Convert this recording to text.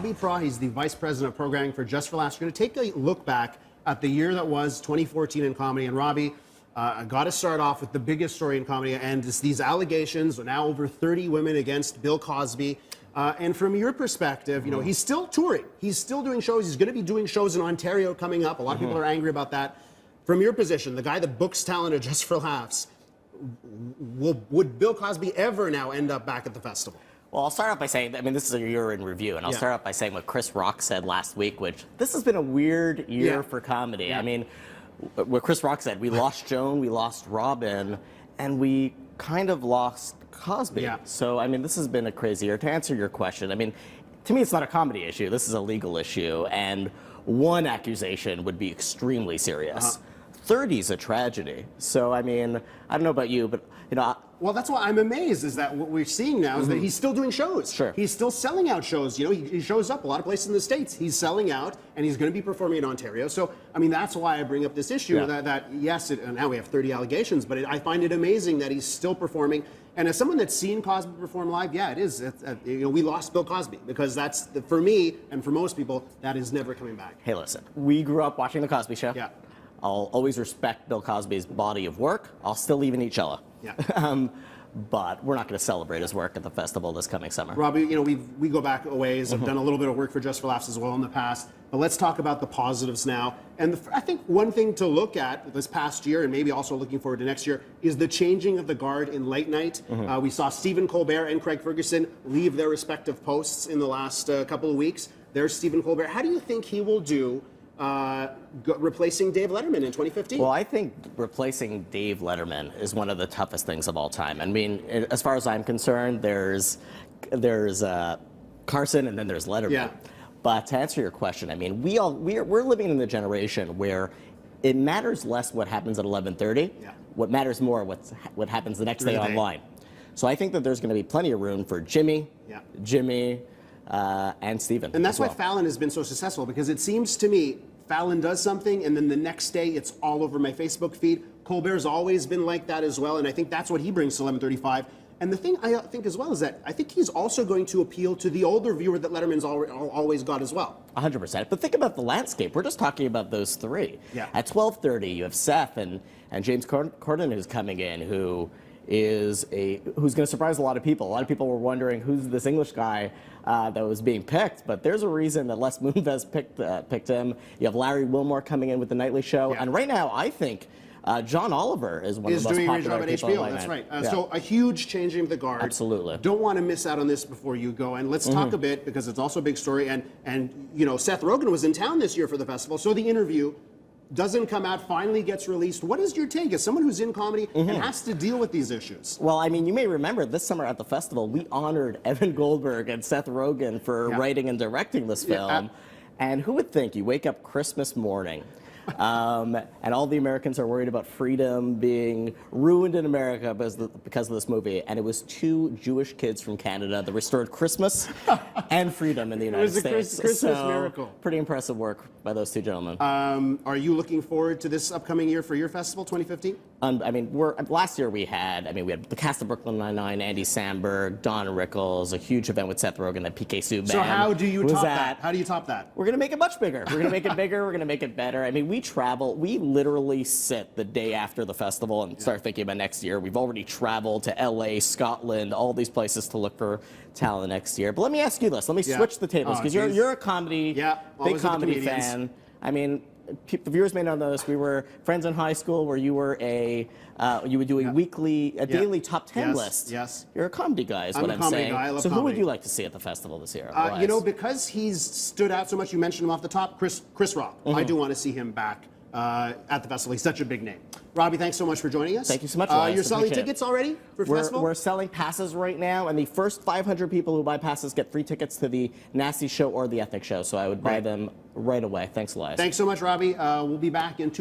Robbie Praw, he's the Vice President of Programming for Just for Laughs. We're going to take a look back at the year that was 2014 in comedy. And Robbie, I got to start off with the biggest story in comedy, and it's these allegations, now over 30 women against Bill Cosby. And from your perspective, you know, he's still touring. He's still doing shows. He's going to be doing shows in Ontario coming up. A lot of people are angry about that. From your position, the guy that books talent at Just for Laughs, would Bill Cosby ever now end up back at the festival? Well, I'll start off by saying, I mean, this is a year in review, and I'll start off by saying what Chris Rock said last week, which this has been a weird year for comedy. I mean, what Chris Rock said, we lost Joan, we lost Robin, and we kind of lost Cosby. So, I mean, this has been a crazy year. To answer your question, I mean, to me, it's not a comedy issue. This is a legal issue, and one accusation would be extremely serious. 30 is a tragedy. So, I mean, I don't know about you, but, you know... Well, that's why I'm amazed, is that what we're seeing now is that he's still doing shows. He's still selling out shows. You know, he shows up a lot of places in the States. He's selling out, and he's going to be performing in Ontario. So, I mean, that's why I bring up this issue, that yes, now we have 30 allegations, but I find it amazing that he's still performing. And as someone that's seen Cosby perform live, yeah, it is. You know, we lost Bill Cosby, because that's, for me, and for most people, that is never coming back. Hey, listen, we grew up watching The Cosby Show. I'll always respect Bill Cosby's body of work. I'll still even eat cello. But we're not going to celebrate his work at the festival this coming summer. Robbie, you know, we go back a ways. I've done a little bit of work for Just for Laughs as well in the past. But let's talk about the positives now. And I think one thing to look at this past year, and maybe also looking forward to next year, is the changing of the guard in late night. We saw Stephen Colbert and Craig Ferguson leave their respective posts in the last couple of weeks. There's Stephen Colbert. How do you think he will do replacing Dave Letterman in 2015? Well, I think replacing Dave Letterman is one of the toughest things of all time. I mean, as far as I'm concerned, there's Carson and then there's Letterman. But to answer your question, I mean, we're living in the generation where it matters less what happens at 11:30. What matters more what happens the next day online. So I think that there's going to be plenty of room for Jimmy, and Stephen. And that's why Fallon has been so successful, because it seems to me Fallon does something, and then the next day it's all over my Facebook feed. Colbert's always been like that as well, and I think that's what he brings to 11:35. And the thing I think as well is that I think he's also going to appeal to the older viewer that Letterman's always got as well. 100%. But think about the landscape. We're just talking about those three. At 12:30, you have Seth and James Corden, who's coming in, who's going to surprise a lot of people. A lot of people were wondering who's this English guy that was being picked, but there's a reason that Les Moonves picked him. You have Larry Wilmore coming in with the Nightly Show, and right now I think John Oliver is one of the most popular people on HBO. That's right. So a huge changing of the guard. Absolutely. Don't want to miss out on this before you go. And let's talk a bit, because it's also a big story. And you know, Seth Rogen was in town this year for the festival, so the interview doesn't come out, finally gets released. What is your take as someone who's in comedy and has to deal with these issues? Well, I mean, you may remember this summer at the festival, we honored Evan Goldberg and Seth Rogen for writing and directing this film. And who would think you wake up Christmas morning and all the Americans are worried about freedom being ruined in America because of this movie, and it was two Jewish kids from Canada that restored Christmas and freedom in the United States. It was a Christmas miracle. Pretty impressive work by those two gentlemen. Are you looking forward to this upcoming year for your festival, 2015? I mean, last year we had the cast of Brooklyn Nine-Nine, Andy Samberg, Don Rickles, a huge event with Seth Rogen, that PK Subban. So how do you top that? How do you top that? We're going to make it much bigger. We're going to make it bigger. We're going to make it better. I mean, we literally sit the day after the festival and start thinking about next year. We've already traveled to LA, Scotland, all these places to look for talent next year. But let me ask you this. Let me switch the tables, because you're a comedy, big comedy fan. I mean, the viewers may not know this. We were friends in high school, where you were you would do a daily top 10 list. You're a comedy guy, is what I'm saying. Guy. I love so comedy. Who would you like to see at the festival this year? You know, because he's stood out so much, you mentioned him off the top, Chris Rock. I do want to see him back at the festival. He's such a big name. Robbie, thanks so much for joining us. Thank you so much, You're selling tickets already for the festival? We're selling passes right now, and the first 500 people who buy passes get free tickets to the Nasty Show or the Ethnic Show, so I would buy them right away. Thanks, Elias. Thanks so much, Robbie. We'll be back in 2